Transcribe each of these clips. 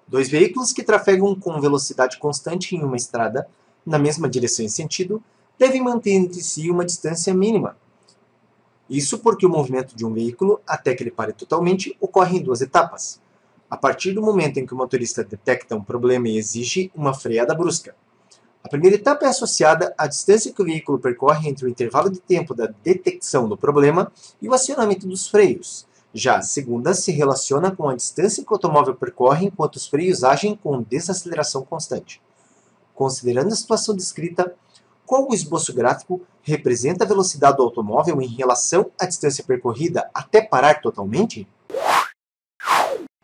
Dois veículos que trafegam com velocidade constante em uma estrada, na mesma direção e sentido, devem manter entre si uma distância mínima. Isso porque o movimento de um veículo, até que ele pare totalmente, ocorre em duas etapas. A partir do momento em que o motorista detecta um problema e exige uma freada brusca. A primeira etapa é associada à distância que o veículo percorre entre o intervalo de tempo da detecção do problema e o acionamento dos freios. Já a segunda se relaciona com a distância que o automóvel percorre enquanto os freios agem com desaceleração constante. Considerando a situação descrita, qual o esboço gráfico representa a velocidade do automóvel em relação à distância percorrida até parar totalmente?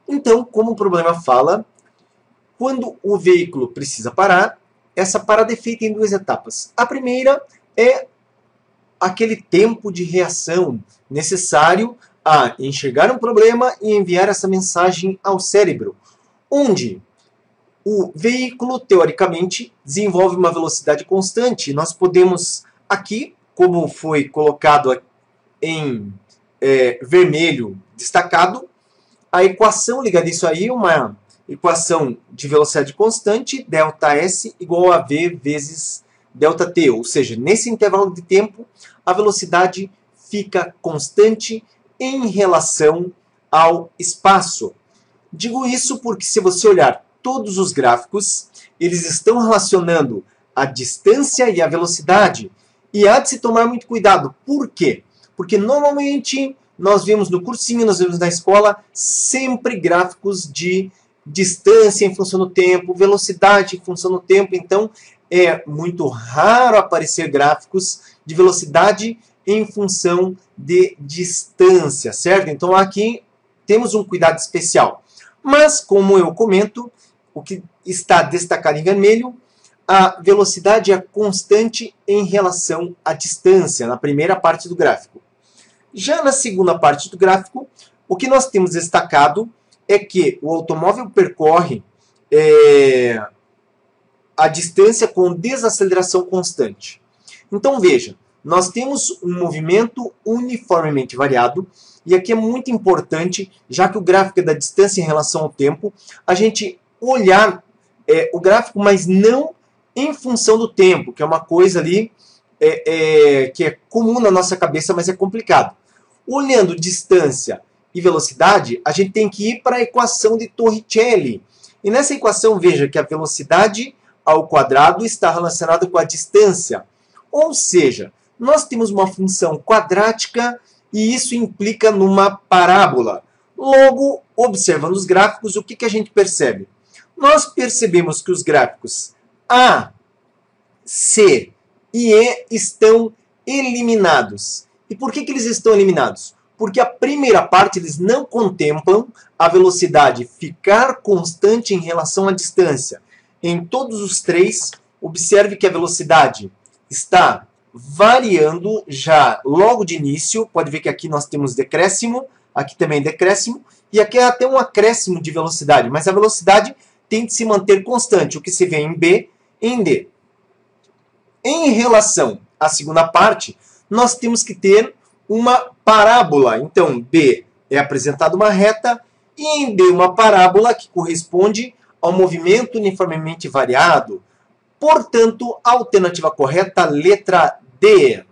Então, como o problema fala, quando o veículo precisa parar, essa parada é feita em duas etapas. A primeira é aquele tempo de reação necessário a enxergar um problema e enviar essa mensagem ao cérebro, onde o veículo, teoricamente, desenvolve uma velocidade constante. Nós podemos, aqui, como foi colocado em vermelho destacado, a equação ligada a isso aí, uma equação de velocidade constante, ΔS igual a V vezes ΔT, ou seja, nesse intervalo de tempo, a velocidade fica constante em relação ao espaço. Digo isso porque se você olhar todos os gráficos, eles estão relacionando a distância e a velocidade, e há de se tomar muito cuidado. Por quê? Porque normalmente nós vemos no cursinho, nós vemos na escola, sempre gráficos de distância em função do tempo, velocidade em função do tempo. Então, é muito raro aparecer gráficos de velocidade em função de distância, certo? Então, aqui temos um cuidado especial. Mas, como eu comento, o que está destacado em vermelho, a velocidade é constante em relação à distância, na primeira parte do gráfico. Já na segunda parte do gráfico, o que nós temos destacado é que o automóvel percorre a distância com desaceleração constante. Então veja, nós temos um movimento uniformemente variado, e aqui é muito importante, já que o gráfico é da distância em relação ao tempo, a gente olhar o gráfico, mas não em função do tempo, que é uma coisa ali que é comum na nossa cabeça, mas é complicado. Olhando distância e velocidade, a gente tem que ir para a equação de Torricelli. E nessa equação, veja que a velocidade ao quadrado está relacionada com a distância. Ou seja, nós temos uma função quadrática e isso implica numa parábola. Logo, observando os gráficos, o que a gente percebe? Nós percebemos que os gráficos A, C e E estão eliminados. E por que eles estão eliminados? Porque a primeira parte eles não contemplam a velocidade ficar constante em relação à distância. Em todos os três, observe que a velocidade está variando já logo de início. Pode ver que aqui nós temos decréscimo, aqui também decréscimo, e aqui é até um acréscimo de velocidade, mas a velocidade tem de se manter constante, o que se vê em B, em D. Em relação à segunda parte, nós temos que ter uma parábola. Então, B é apresentada uma reta e em D uma parábola que corresponde ao movimento uniformemente variado. Portanto, a alternativa correta, letra D.